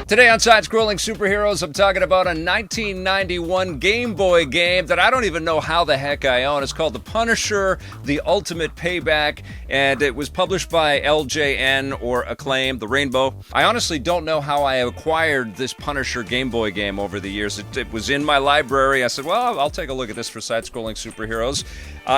Today on Side-Scrolling Superheroes, I'm talking about a 1991 Game Boy game that I don't even know how the heck I own. It's called The Punisher, The Ultimate Payback, and it was published by LJN or Acclaim, the Rainbow. I honestly don't know how I acquired this Punisher Game Boy game over the years. It was in my library. I said, well, I'll take a look at this for Side-Scrolling Superheroes.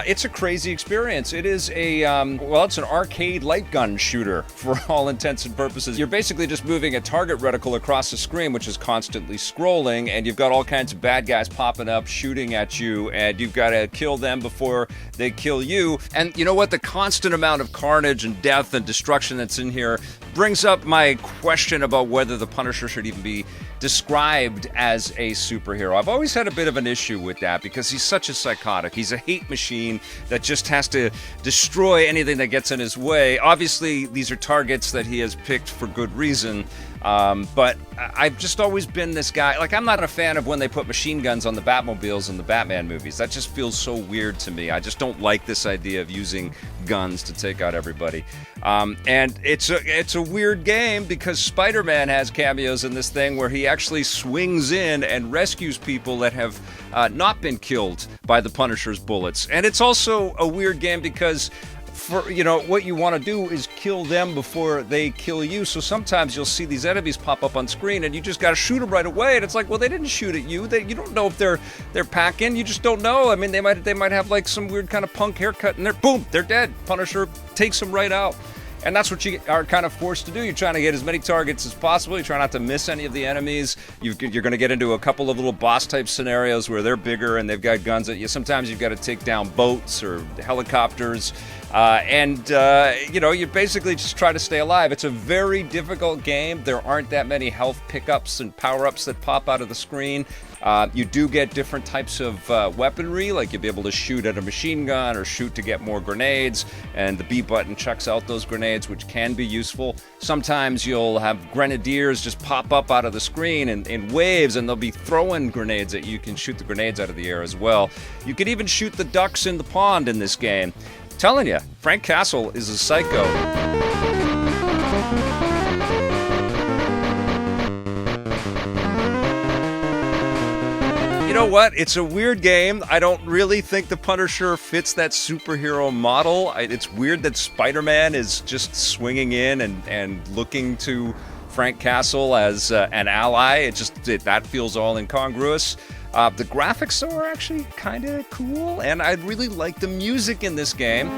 It's a crazy experience. It is it's an arcade light gun shooter for all intents and purposes. You're basically just moving a target reticle across the screen, which is constantly scrolling, and you've got all kinds of bad guys popping up, shooting at you, and you've got to kill them before they kill you. And you know what? The constant amount of carnage and death and destruction that's in here brings up my question about whether the Punisher should even be described as a superhero. I've always had a bit of an issue with that because he's such a psychotic. He's a hate machine that just has to destroy anything that gets in his way. Obviously, these are targets that he has picked for good reason. But I've just always been this guy. Like, I'm not a fan of when they put machine guns on the Batmobiles in the Batman movies. That just feels so weird to me. I just don't like this idea of using guns to take out everybody. And it's a weird game because Spider-Man has cameos in this thing where he actually swings in and rescues people that have not been killed by the Punisher's bullets. And it's also a weird game because what you want to do is kill them before they kill you. So sometimes you'll see these enemies pop up on screen and you just got to shoot them right away. And it's like, well, they didn't shoot at you. You don't know if they're packing. You just don't know. I mean, they might have like some weird kind of punk haircut and they're dead. Punisher takes them right out. And that's what you are kind of forced to do. You're trying to get as many targets as possible. You try not to miss any of the enemies. You're going to get into a couple of little boss-type scenarios where they're bigger and they've got guns at you. Sometimes you've got to take down boats or helicopters. You basically just try to stay alive. It's a very difficult game. There aren't that many health pickups and power-ups that pop out of the screen. You do get different types of weaponry, like you'll be able to shoot at a machine gun or shoot to get more grenades, and the B button chucks out those grenades, which can be useful. Sometimes you'll have grenadiers just pop up out of the screen in waves, and they'll be throwing grenades at you. You can shoot the grenades out of the air as well. You can even shoot the ducks in the pond in this game. I'm telling you, Frank Castle is a psycho. You know what? It's a weird game. I don't really think the Punisher fits that superhero model. It's weird that Spider-Man is just swinging in and looking to Frank Castle as an ally. That feels all incongruous. The graphics, though, are actually kind of cool, and I really like the music in this game.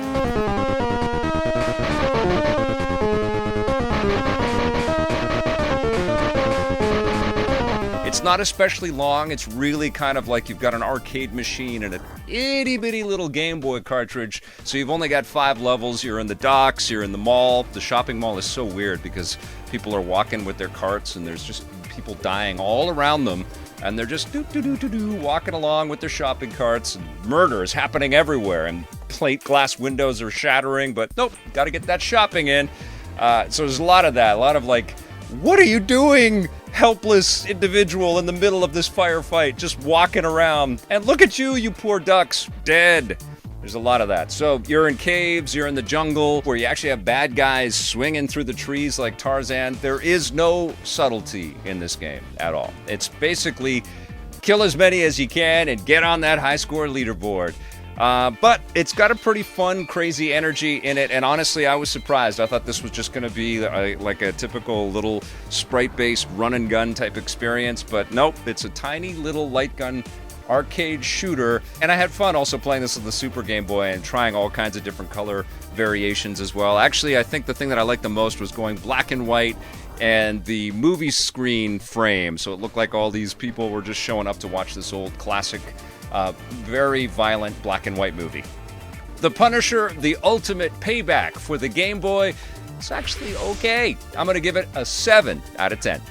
It's not especially long. It's really kind of like you've got an arcade machine and an itty-bitty little Game Boy cartridge. So you've only got 5 levels. You're in the docks, you're in the mall. The shopping mall is so weird because people are walking with their carts and there's just people dying all around them. And they're just walking along with their shopping carts. And murder is happening everywhere. And plate glass windows are shattering. But nope, got to get that shopping in. So there's a lot of that. A lot of like, what are you doing, helpless individual in the middle of this firefight, just walking around? And look at you, you poor ducks, dead. There's a lot of that. So you're in caves, you're in the jungle, where you actually have bad guys swinging through the trees like Tarzan. There is no subtlety in this game at all. It's basically kill as many as you can and get on that high score leaderboard. But it's got a pretty fun, crazy energy in it, and honestly, I was surprised. I thought this was just going to be like a typical little sprite-based run-and-gun type experience, but nope, it's a tiny little light gun arcade shooter, and I had fun also playing this with the Super Game Boy and trying all kinds of different color variations as well. Actually, I think the thing that I liked the most was going black and white and the movie screen frame, so it looked like all these people were just showing up to watch this old classic very violent black and white movie. The Punisher, The Ultimate Payback for the Game Boy. It's actually okay. I'm going to give it a 7 out of 10.